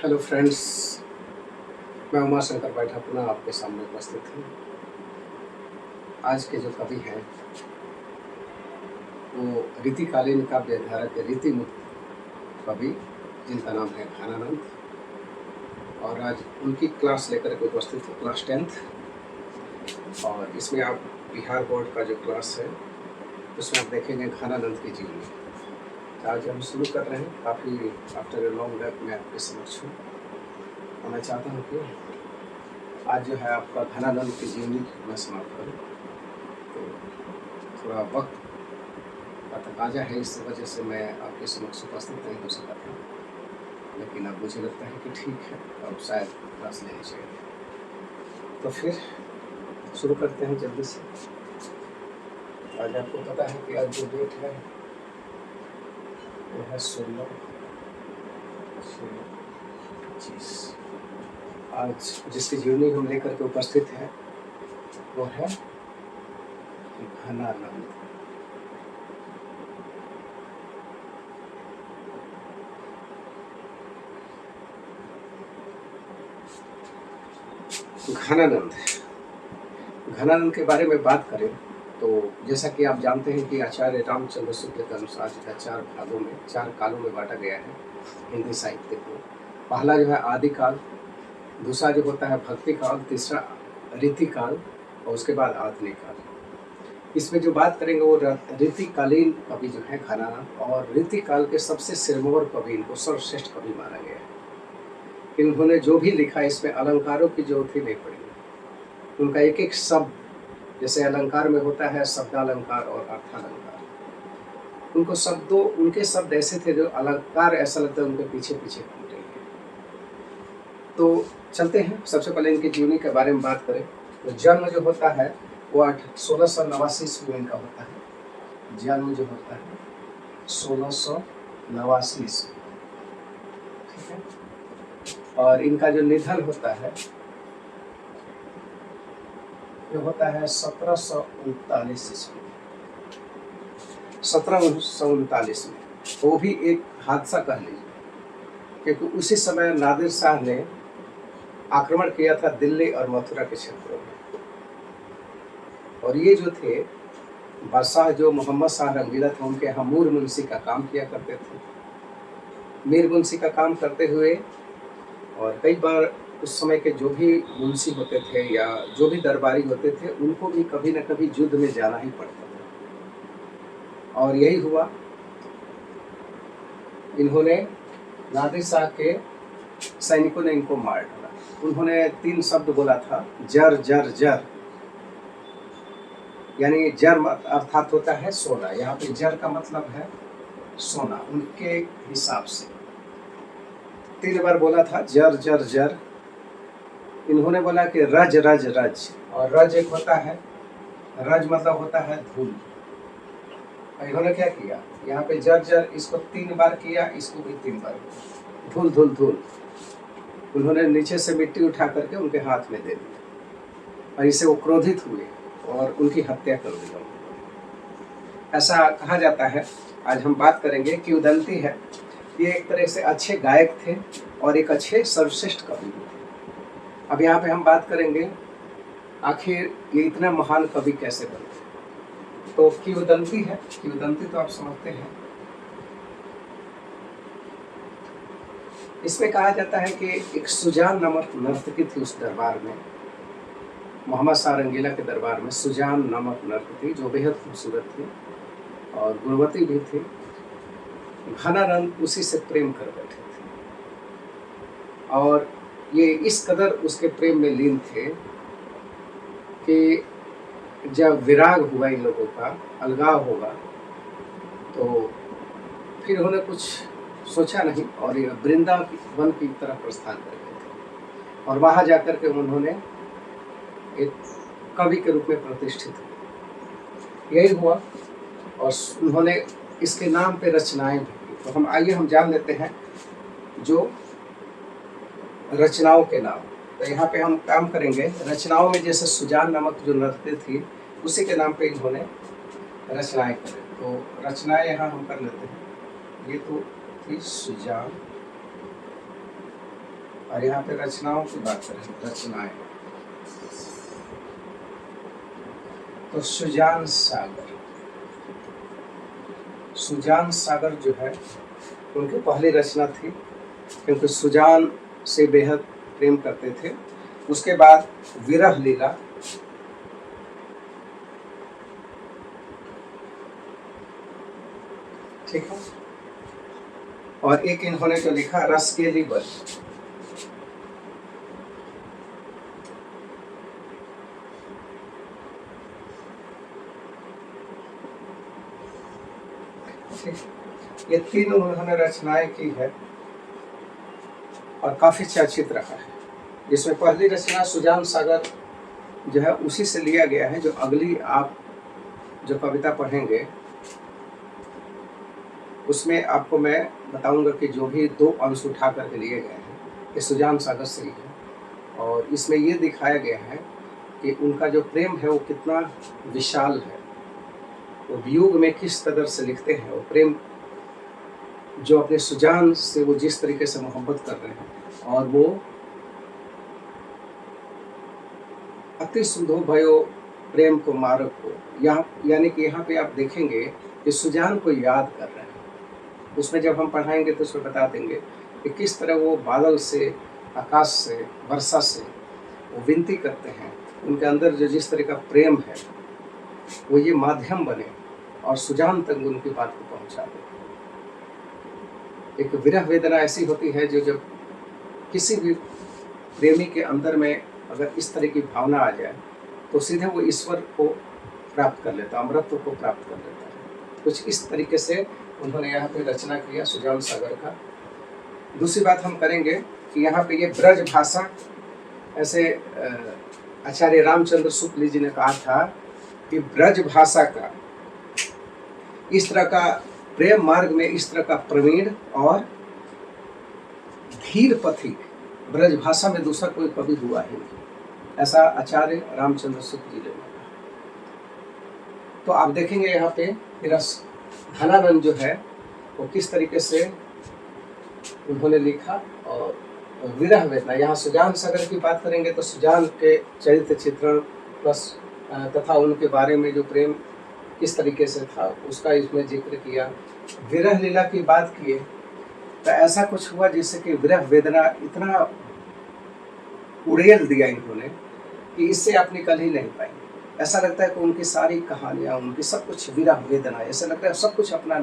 Hello friends, मैं उमा शंकर बैठा पुनः आपके सामने उपस्थित हूँ। आज के जो कवि हैं वो रीतिकालीन काव्यधारा के रीतिमुक्त कवि, जिनका नाम है घनानंद, और आज उनकी क्लास लेकर के उपस्थित हूँ, क्लास 10th। और इसमें आप बिहार बोर्ड का जो क्लास है उसमें आप देखेंगे घनानंद की जीवनी। तो आज हम शुरू कर रहे हैं। काफ़ी आफ्टर ए लॉन्ग गैप मैं आपके समक्ष हूँ और मैं चाहता हूँ कि आज जो है आपका घनानंद की जीवनी मैं समाप्त करूँ। तो थोड़ा वक्त का तकाजा है, इस वजह से मैं आपके समक्ष उपस्थित नहीं हो सका था, लेकिन अब मुझे लगता है कि ठीक है, अब शायद क्लास लेनी चाहिए। तो फिर शुरू करते हैं जल्दी से। आज आपको पता है कि आज जो डेट है वो है 16/6/25। आज जिसकी जीवनी हम लेकर के उपस्थित है वो है घनानंद। घनानंद घनानंद के बारे में बात करें तो जैसा कि आप जानते हैं कि आचार्य रामचंद्र शुक्ल के अनुसार जो है 4 भागों में 4 कालों में बांटा गया है हिंदी साहित्य को। पहला जो है आदिकाल, दूसरा जो होता है भक्ति काल, तीसरा रीतिकाल और उसके बाद आधुनिक काल। इसमें जो बात करेंगे वो रीतिकालीन कवि जो है घनानंद, और रीतिकाल के सबसे सिरमौर कवि, इनको सर्वश्रेष्ठ कवि माना गया है। इन्होंने जो भी लिखा इसमें अलंकारों की जरूरत ही नहीं पड़ी। उनका एक एक शब्द, जैसे अलंकार में होता है शब्दालंकार और अर्थालंकार, उनके शब्द ऐसे थे जो अलंकार ऐसा लगता है उनके पीछे पीछे घूम रहे हैं। तो चलते हैं, सबसे पहले इनकी जीवनी के बारे में बात करें तो जन्म जो होता है वो 1689 ईस्वी में इनका होता है। जन्म जो होता है 1689 ईस्वी, ठीक है। और इनका जो निधन होता है जो होता है 1739 ईस्वी, 1739 में। वो भी एक हादसा कह लीजिए, क्योंकि उसी समय नादिर शाह ने आक्रमण किया था दिल्ली और मथुरा के क्षेत्रों में। और ये जो थे बादशाह, जो मोहम्मद शाह रंगीला थे, उनके यहाँ मीर मुंशी का काम किया करते थे। मीर मुंशी का काम करते हुए और कई बार उस समय के जो भी मुंशी होते थे या जो भी दरबारी होते थे, उनको भी कभी न कभी युद्ध में जाना ही पड़ता था। और यही हुआ, इन्होंने नादिर शाह के सैनिकों ने इनको मार डाला। उन्होंने 3 शब्द बोला था, जर जर जर, यानी जर अर्थात होता है सोना, यहाँ पे जर का मतलब है सोना। उनके हिसाब से 3 बार बोला था जर जर जर। इन्होंने बोला कि रज रज रज, और रज एक होता है, रज मतलब होता है धूल। इन्होंने क्या किया, यहाँ पे जर जर इसको 3 बार किया, इसको भी 3 बार, धूल धूल धूल। उन्होंने नीचे से मिट्टी उठा करके उनके हाथ में दे दी और इससे वो क्रोधित हुए और उनकी हत्या कर दी। ऐसा कहा जाता है। आज हम बात करेंगे कि उदंती है, ये एक तरह से अच्छे गायक थे और एक अच्छे सर्वश्रेष्ठ कवि थे। अब यहाँ पे हम बात करेंगे आखिर ये इतना महान कवि कैसे बने। तो किंवदंती है, किंवदंती तो आप समझते हैं। इसमें कहा जाता है कि एक सुजान नामक नर्तकी थी उस दरबार में, मोहम्मद शाह रंगीला के दरबार में सुजान नामक नर्तकी, जो बेहद खूबसूरत थी और गुणवती भी थी। घनानंद उसी से प्रेम कर बैठे थे और ये इस कदर उसके प्रेम में लीन थे कि जब विराग हुआ इन लोगों का, अलगाव होगा, तो फिर उन्होंने कुछ सोचा नहीं और ये वृंदावन की तरफ प्रस्थान कर गए थे। और वहाँ जाकर के उन्होंने एक कवि के रूप में प्रतिष्ठित हुए। यही हुआ और उन्होंने इसके नाम पे रचनाएं भी। तो हम जान लेते हैं जो रचनाओं के नाम। तो यहाँ पे हम काम करेंगे रचनाओं में, जैसे सुजान नामक जो नृत्य थी उसी के नाम पे इन्होंने रचनाएं करें। तो रचनाएं यहाँ हम कर लेते हैं। ये तो थी सुजान और यहाँ पे रचनाओं की बात करें, रचनाएं, तो सुजान सागर, सुजान सागर जो है उनकी पहली रचना थी, क्योंकि सुजान से बेहद प्रेम करते थे। उसके बाद विरह लीला, ठीक है, और एक इन्होंने जो लिखा रसकेली बल। ये तीन उन्होंने रचनाएं की है और काफी चर्चित रहा है। इसमें पहली रचना सुजान सागर जो है उसी से लिया गया है, जो अगली आप जो कविता पढ़ेंगे उसमें आपको मैं बताऊंगा कि जो भी दो अंश उठा करके लिए गए हैं ये सुजान सागर से ही है। और इसमें ये दिखाया गया है कि उनका जो प्रेम है वो कितना विशाल है, वो वियोग में किस कदर से लिखते हैं, वो प्रेम जो अपने सुजान से वो जिस तरीके से मोहब्बत कर रहे हैं, और वो अति सुधो भयो प्रेम को मारक को, यहाँ यानी कि यहाँ पे आप देखेंगे कि सुजान को याद कर रहे हैं। उसमें जब हम पढ़ाएंगे तो उसमें बता देंगे कि किस तरह वो बादल से, आकाश से, वर्षा से वो विनती करते हैं, उनके अंदर जो जिस तरह का प्रेम है वो ये माध्यम बने और सुजान तक उनकी बात को पहुंचा दे। एक विरह वेदना ऐसी होती है जो जब किसी भी प्रेमी के अंदर में अगर इस तरह की भावना आ जाए तो सीधे वो ईश्वर को प्राप्त कर लेता है, अमृत को प्राप्त कर लेता है। कुछ इस तरीके से उन्होंने यहाँ पे रचना किया सुजान सागर का। दूसरी बात हम करेंगे कि यहाँ पे ये ब्रज भाषा, ऐसे आचार्य रामचंद्र शुक्ल जी ने कहा था कि ब्रज भाषा का इस तरह का प्रेम मार्ग में इस तरह का प्रवीण और धीर पथिक ब्रज भाषा में दूसरा कोई कवि हुआ ही नहीं, ऐसा आचार्य रामचंद्र शुक्ल जी ने कहा। तो आप देखेंगे यहाँ पे रस घनानंद जो है वो किस तरीके से उन्होंने लिखा। और विरह वेदना, यहाँ सुजान सागर की बात करेंगे तो सुजान के चरित्र चित्रण प्लस तथा उनके बारे में जो प्रेम किस तरीके से था उसका इसमें जिक्र किया। विरह लीला की बात किए तो ऐसा कुछ हुआ जिससे कि विरह वेदना इतना उड़ेल दिया इन्होंने कि इससे आप निकल ही नहीं पाएंगे। ऐसा लगता है कि उनकी सारी कहानियाँ, उनकी सब कुछ विरह वेदना, ऐसा लगता है सब कुछ अपना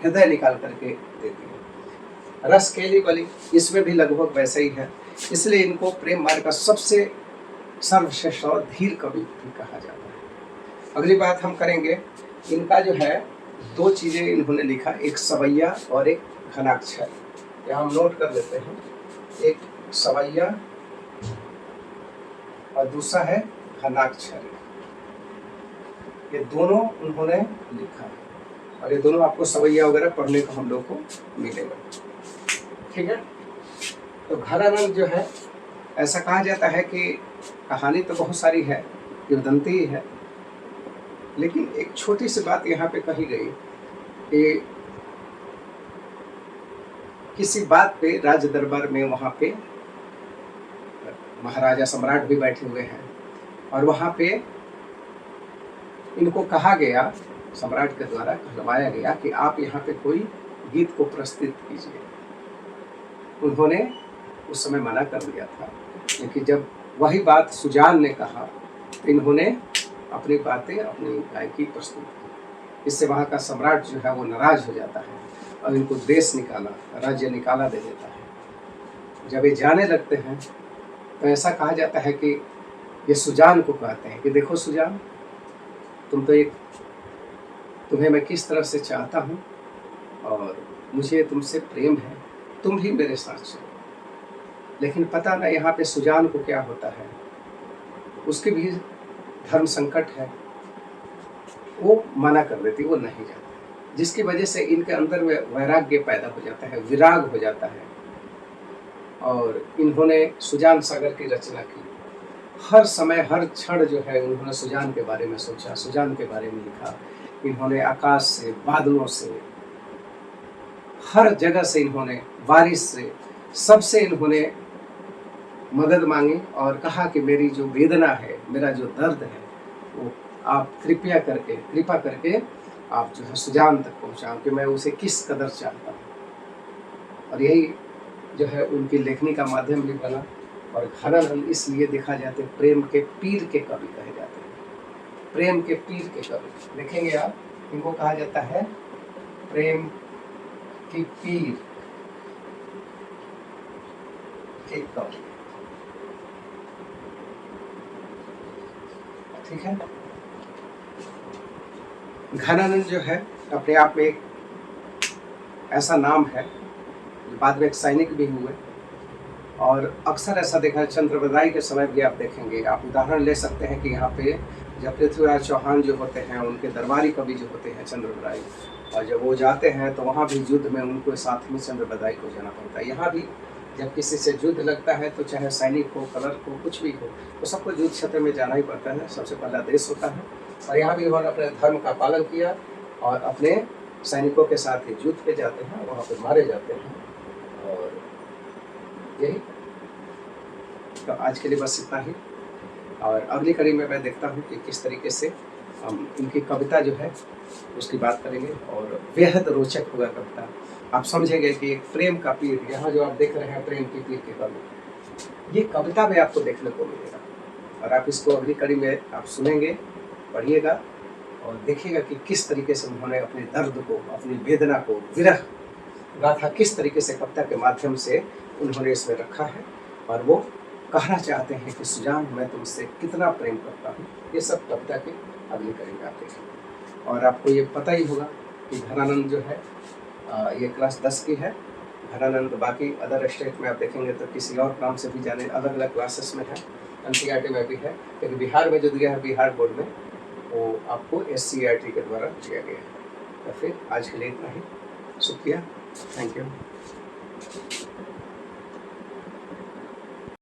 हृदय निकाल करके देती है। रस केली बली, इसमें भी लगभग वैसा ही है, इसलिए इनको प्रेम मार्ग का सबसे सर्वश्रेष्ठ और धीर कवि भी कहा जाता है। अगली बात हम करेंगे, इनका जो है दो चीज़ें इन्होंने लिखा, एक सवैया और एक घनाक्षर। यहाँ हम नोट कर लेते हैं, एक सवैया और दूसरा है घनाक्षर। ये दोनों उन्होंने लिखा है और ये दोनों आपको सवैया वगैरह पढ़ने को हम लोग को मिलेगा, ठीक है। तो घनानंद जो है, ऐसा कहा जाता है कि कहानी तो बहुत सारी है, किंवदंती ही है, लेकिन एक छोटी सी बात यहाँ पे कही गई कि किसी बात पे राज दरबार में वहाँ पे महाराजा सम्राट भी बैठे हुए हैं और वहाँ पे इनको कहा गया, सम्राट के द्वारा कहलवाया गया कि आप यहाँ पे कोई गीत को प्रस्तुत कीजिए। उन्होंने उस समय मना कर दिया था, लेकिन जब वही बात सुजान ने कहा तो इन्होंने अपनी बातें, अपनी गायकी प्रस्तुत की। इससे वहाँ का सम्राट जो है वो नाराज हो जाता है और इनको देश निकाला, राज्य निकाला दे देता है। जब ये जाने लगते हैं तो ऐसा कहा जाता है कि ये सुजान को कहते हैं कि देखो सुजान, तुम्हें मैं किस तरह से चाहता हूँ और मुझे तुमसे प्रेम है, तुम भी मेरे साथ चलो। लेकिन पता ना यहाँ पे सुजान को क्या होता है, उसके भी धर्म संकट है, वो मना कर देती, वो नहीं जाती, जिसकी वजह से इनके अंदर में वैराग्य पैदा हो जाता है, विराग हो जाता है। और इन्होंने सुजान सागर की रचना की। हर समय, हर क्षण जो है उन्होंने सुजान के बारे में सोचा, सुजान के बारे में लिखा। इन्होंने आकाश से, बादलों से, हर जगह से इन्होंने, बारिश से, सबसे इन्होंने मदद मांगी और कहा कि मेरी जो वेदना है, मेरा जो दर्द है, वो आप कृपा करके आप जो है सुजान तक पहुँचाओ कि मैं उसे किस कदर चाहता हूँ। और यही जो है उनकी लेखनी का माध्यम भी बना। और घनानंद इसलिए देखा जाते हैं प्रेम के पीर के कवि कहे जाते हैं। प्रेम के पीर के कवि देखेंगे आप, इनको कहा जाता है प्रेम की पीर के कवि। ठीक है। घनानंद जो है अपने आप में एक ऐसा नाम है जो बाद में एक सैनिक भी हुए। और अक्सर ऐसा देखा है, चंद्रबदाई के समय भी आप देखेंगे, आप उदाहरण ले सकते हैं कि यहाँ पे जब पृथ्वीराज चौहान जो होते हैं, उनके दरबारी कवि जो होते हैं चंद्रबदाई, और जब वो जाते हैं तो वहाँ भी युद्ध में उनको साथ में चंद्रबदाई को जाना पड़ता है। यहाँ भी जब किसी से युद्ध लगता है तो चाहे सैनिक हो, कलर हो, कुछ भी हो, तो सबको युद्ध क्षेत्र में जाना ही पड़ता है। सबसे पहला देश होता है। और यहाँ भी उन्होंने अपने धर्म का पालन किया और अपने सैनिकों के साथ ही युद्ध पे जाते हैं, वहाँ पे मारे जाते हैं। और यही तो आज के लिए बस इतना ही। और अगली कड़ी में मैं देखता हूँ कि किस तरीके से हम इनकी कविता जो है उसकी बात करेंगे और बेहद रोचक होगा कविता। आप समझेंगे कि एक प्रेम का पीर, यहाँ जो आप देख रहे हैं प्रेम की पीर के कवि, ये कविता में आपको देखने को मिलेगा। और आप इसको अगली कड़ी में आप सुनेंगे, पढ़िएगा और देखिएगा कि किस तरीके से उन्होंने अपने दर्द को, अपनी वेदना को, विरह गाथा किस तरीके से कविता के माध्यम से उन्होंने इसमें रखा है। और वो कहना चाहते हैं कि सुजान मैं तुमसे कितना प्रेम करता हूँ। ये सब कविता के अगली कड़ी में आप देखेंगे। और आपको ये पता ही होगा कि घनानंद जो है ये क्लास 10 की है। घनानंद बाकी अदर स्टेट में आप देखेंगे तो किसी और नाम से भी जाने, अलग अलग क्लासेस में है, NCERT में भी है, लेकिन बिहार में जो दिया है बिहार बोर्ड में, वो आपको SCERT के द्वारा दिया गया है। तो फिर आज के लिए इतना ही। शुक्रिया, थैंक यू।